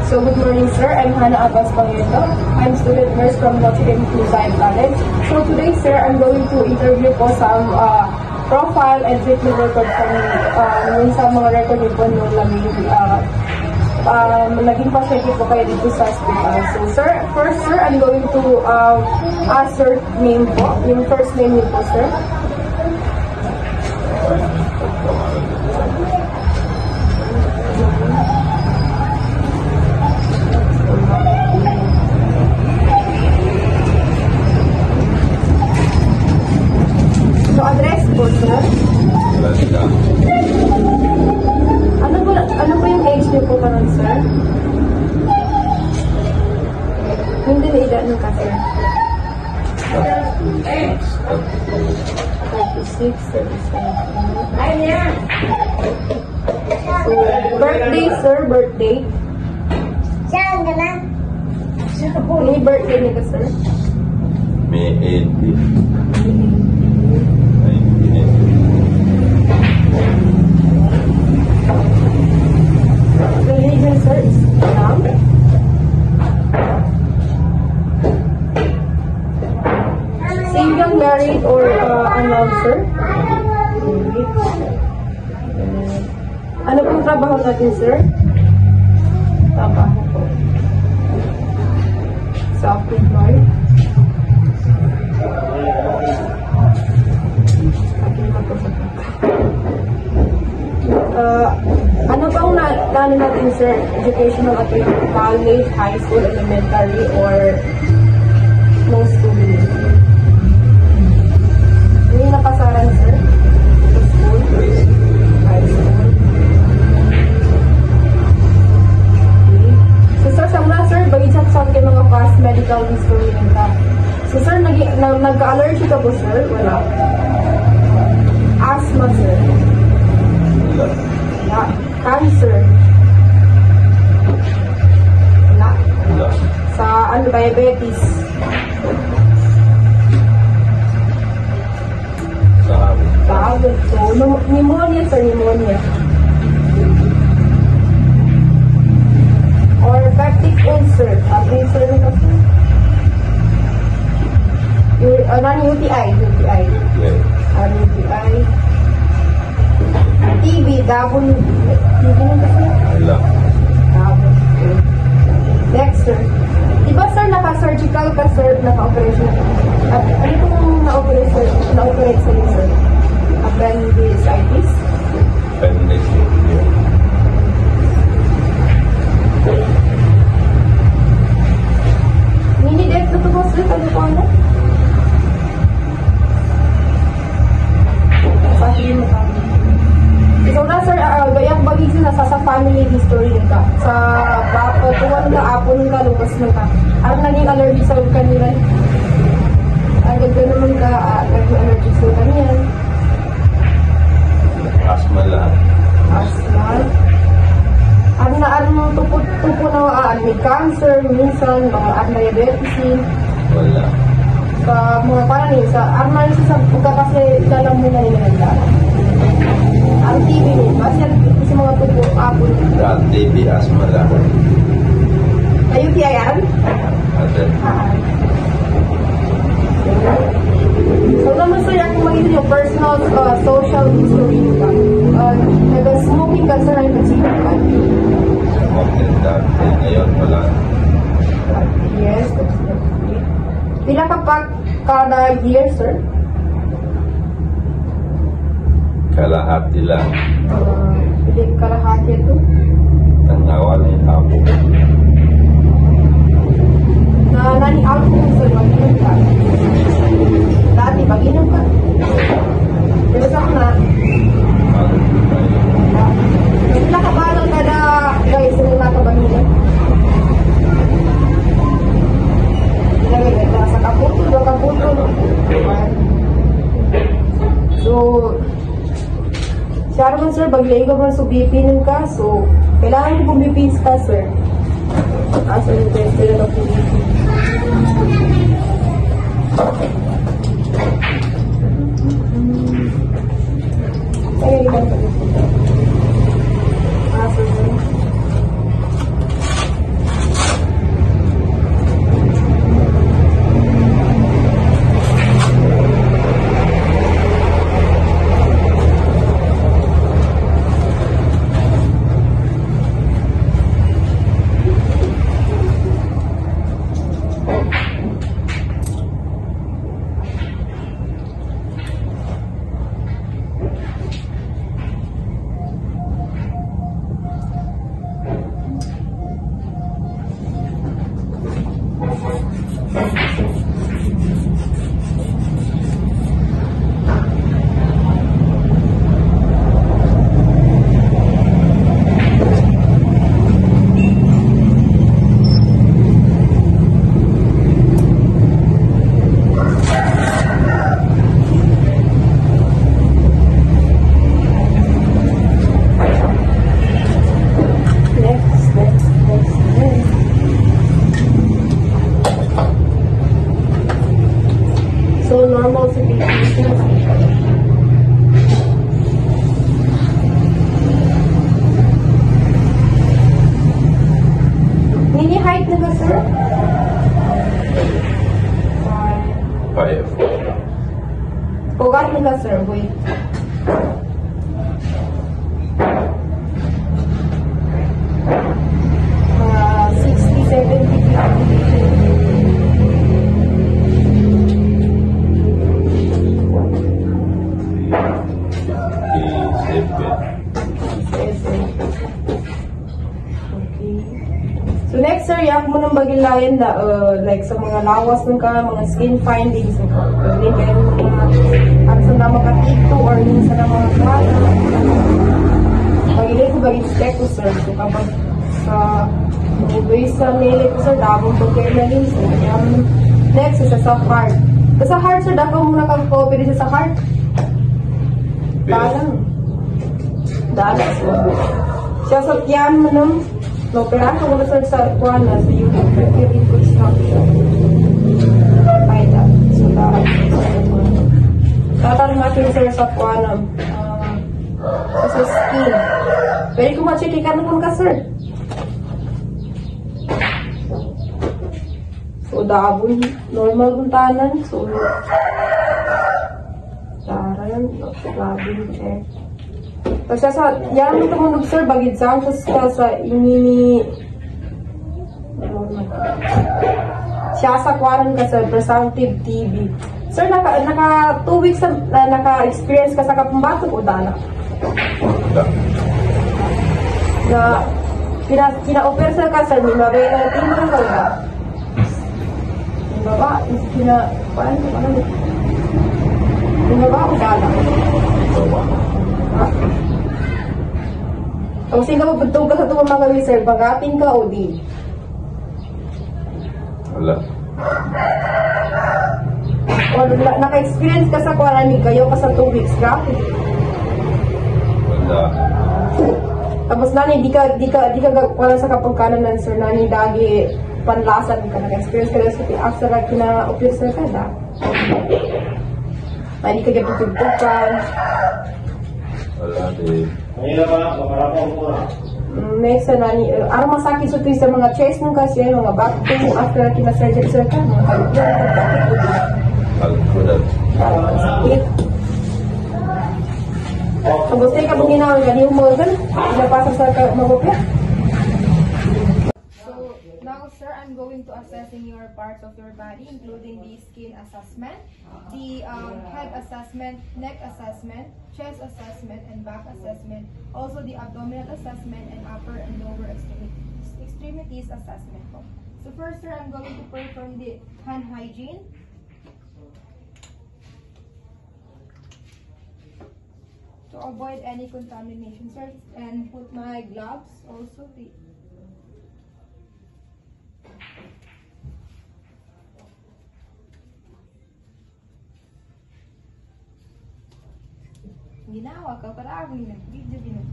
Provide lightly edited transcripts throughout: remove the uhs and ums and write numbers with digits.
So good morning, sir. I'm Hannah Abbas Pangito. I'm student nurse from Notre Dame Flucide College. So today, sir, I'm going to interview po some profile and treatment record from yung sa mga record niyo po nung naging pasyente po kayo dito sa hospital. So sir, first sir, I'm going to ask your name po. Yung first name niyo po, sir. So address po, sir. Ano po yung age niyo po karon, sir? Hindi na edad nyo ka, sir. 36, 37. So, birthday, sir, birthday. Saan ka na? May birthday niyo ka, sir? May 80. Religion, sir, is Islam. Single, married, or unmarried, sir? Ano pong trabaho natin, sir? Trabaho po. Self-employed. Ano bang naano natin, sir? Educational at college, high school, elementary, or no schooling? Hindi napasaran, sir? Sa school? High school? Okay. So, sir, sa mula, sir, bagay sa akin mga past medical history nila. So, sir, nagka-allergy ka po, sir? Wala. Asthma, sir? Wala. Cancer? Wala. Wala. Sa diabetes? Tawag. So, pneumonia, sir, pneumonia. Or peptic ulcer. Ulcer na kasi. Non-UTI. UTI. UTI. TB, double. TB na kasi. Wala. Double. Okay. Next, sir. Diba, sir, naka-surgical ka, sir, naka-operation? Ano pong na-operate sa'yo, sir? Appendicitis? Appendicitis. Mini-death na ito po, sir? Ano po ano? Sabihin mo kami. So na, sir, gayak bagay sila sa family history nito. Sa tuwan na apon ka, lupas mo ka. Ang naging allergy sa kanila. Agad ka naman ka, naging allergy sa kanila. Asthma lang. Asthma. Ano tupo na may cancer, minsan, mga diabetes. Wala. Sa mga parang yun, ang sa pagkakasi, dalang mo na nila. Ang TB nito, kasi sa mga tubo, apon. TB, asthma lang. Ay, UTI yan? Other. So, naman sir, yung magiging yung personal social history nito. Nag-smoking ka, sir, ay nag-smoking ka? Smoking dati. Ngayon, wala. Yes, that's great. Pila ka pa kada year, sir? Kalahati lang. Pili kalahati ito? Tangawal ni Apo. Nani alcohol, sir, mag-inom ka? Dati, mag-inom ka? Pero sa na? Pila ka ba lang kada, guys, sila nakabahinan? Sa kaputol, do kaputol. So, siya naman, sir, baglay ko man sa BP nun ka, so, kailangan ko BP ka, sir. Asa yung test nila na po BP. Kaya ilan ka dito? Asa, sir. ka, sir? 5. Ugat mo ka, sir. Wait. Mga 60, 70, 50. So next, sir, yak mo nang bagilayan na like sa mga lawas ng ka, mga skin findings ng ka. Pwede kayo mga ano sa na makatito or minsan na mga kala. Bagilay ko bagil check ko, sir. So kapag sa base sa nili ko, sir, dabong to care na rin. So next, isa sa heart. Sa heart, sir, dapat muna kang copy rin sa heart. Dalang. Dalang, sir. Siya sa tiyan mo nung no, pero ako wala sa kuwan na, so you can prepare in construction. Ay, that. So, tatanong natin, sir, sa kuwan na, sa skin. Pwede ko ma-check ka naman ka, sir. So, dabon, normal untanan. So, daran, labing check. Kasi sa, yan ang tumunog, sir, bagid sa ini siya sa kwaran ka, sir, presumptive TB. Sir, naka 2 weeks na naka-experience ka sa kapambatok o dala? Na, kina-offer sir ka, sir, may mabay na team ka ba? May baba, may baba o dala? Ha? Kung sino mabutog ka sa tuwang mga reserve, bagating ka o di? Wala. O naka-experience ka sa quarantine, kayo ka sa 2 weeks ka? Wala. Tapos nani, di ka wala sa kapagkanan ng sir, nani, dagi panlasan ka, naka-experience ka sa after ka kina-officer ka na? Nani ka gabutog-tugan? Wala din. Next na nani, araw masakit sa sa mga chest nung kasi, mga back pain, after kina-surgery sir ka, mga kalugyan, Kalkulat. sakit. Kung gusto ka mong ginawin, ganyan mo gan, pinapasa sa magupya. So, now sir, I'm going to assessing your parts of your body, including the skin assessment, the head assessment, neck assessment, chest assessment, and back assessment. Also the abdominal assessment and upper and lower extremities assessment. So first, sir, I'm going to perform the hand hygiene. To avoid any contamination, sir, and put my gloves also. Ginawa ka para ako yung video din.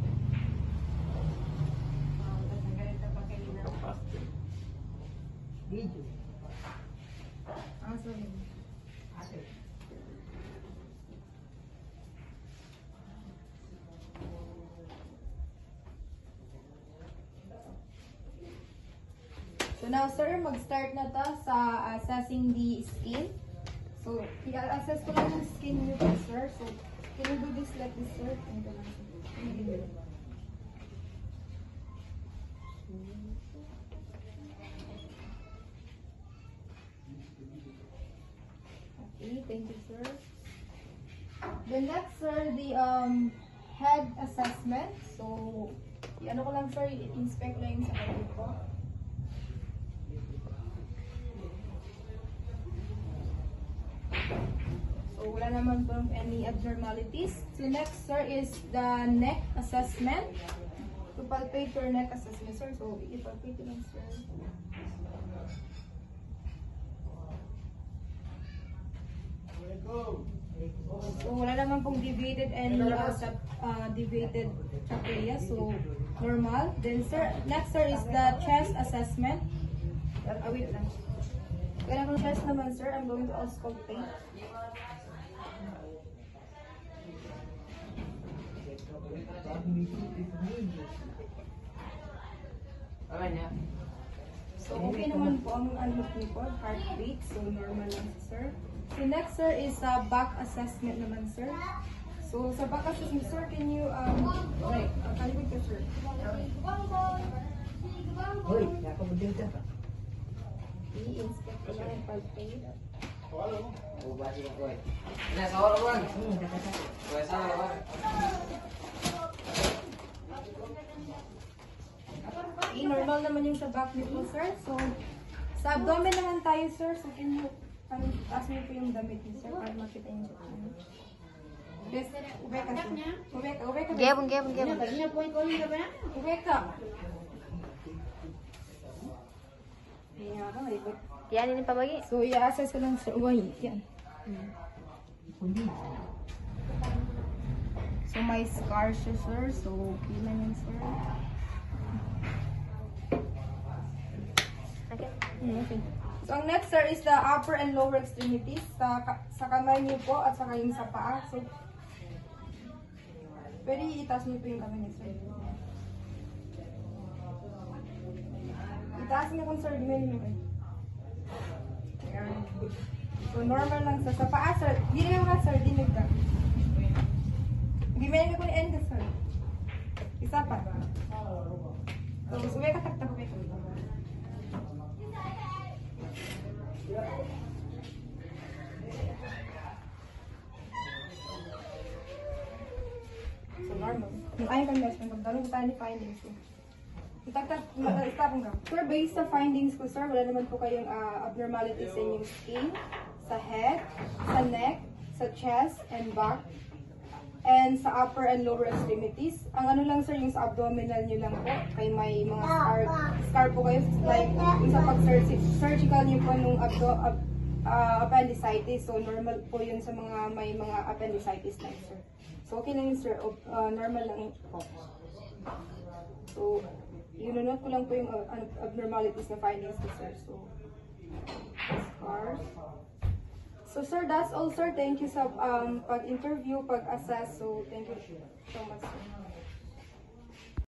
Video. Sorry. So now, sir, mag-start na ta sa assessing the skin. So, i-assess ko lang yung skin niyo, sir. So, can you do this like this, sir? Okay, thank you, sir. Then next, sir, the head assessment. So, ano ko lang, sir, i-inspect lang yung sa head ko. So, wala naman pong any abnormalities. So, next, sir, is the neck assessment. To palpate your neck assessment, sir. So, i-palpate lang, sir. So, wala naman pong deviated any deviated trachea. So, normal. Then, sir, next, sir, is the chest assessment. Wait lang. Kaya kung chest naman, sir, I'm going to auscultate. So, So, okay naman po ang ano niyo po, heartbeat. So, normal lang si sir. So, next, sir, is back assessment naman, sir. So, sa back assessment, sir, can you, right, kalimig ka, sir. Hoy, nakabudin ka pa. I-inspect ko lang yung palpate. Ubasi ako eh. Nasa oras lang. Kuya sa oras. Okay, normal naman yung sa back niyo po, sir. So, sa abdomen naman tayo, sir. So, can you, taas niyo po yung damit niyo, sir, para makita niyo sa kanya. Yes, ube ka, sir. Ube ka. Gebon. Ube ka. Kaya ba, malibot. Yan ini pabagi. So, i-assess ko lang, sir. Uy, yan. So, may scar siya, sir. So, okay na yun, sir. Okay. Okay. So, ang next, sir, is the upper and lower extremities. Sa kamay niyo po at saka yung sa paa. So, pwede itaas niyo po yung kamay niyo, sir. Itaas niyo kung sir, gawin niyo eh. Ayan. So, normal lang sa paa, sir. Dinig ka, sir. Dinig ka. Gawin niyo kung end ka, sir. Isa pa. So, uwi ka, taktak, uwi ka. So, normal. Yung ayaw kang mesh, magdalong tayo ni findings ko. Stop nga. Sir, based sa findings ko, sir, wala naman po kayong abnormalities sa inyong skin, sa head, sa neck, sa chest, and back, and sa upper and lower extremities. Ang ano lang, sir, yung sa abdominal nyo lang po, kay may mga scar po kayo, like yung sa pag-surgical nyo po nung appendicitis. So, normal po yun sa mga may mga appendicitis na, sir. So, okay lang yun, sir. Normal lang yun po. So, yun-note ko lang po yung abnormalities na findings ko, sir. So, scars. So, sir, that's all, sir. Thank you sa pag-interview, pag-assess. So, thank you so much, sir.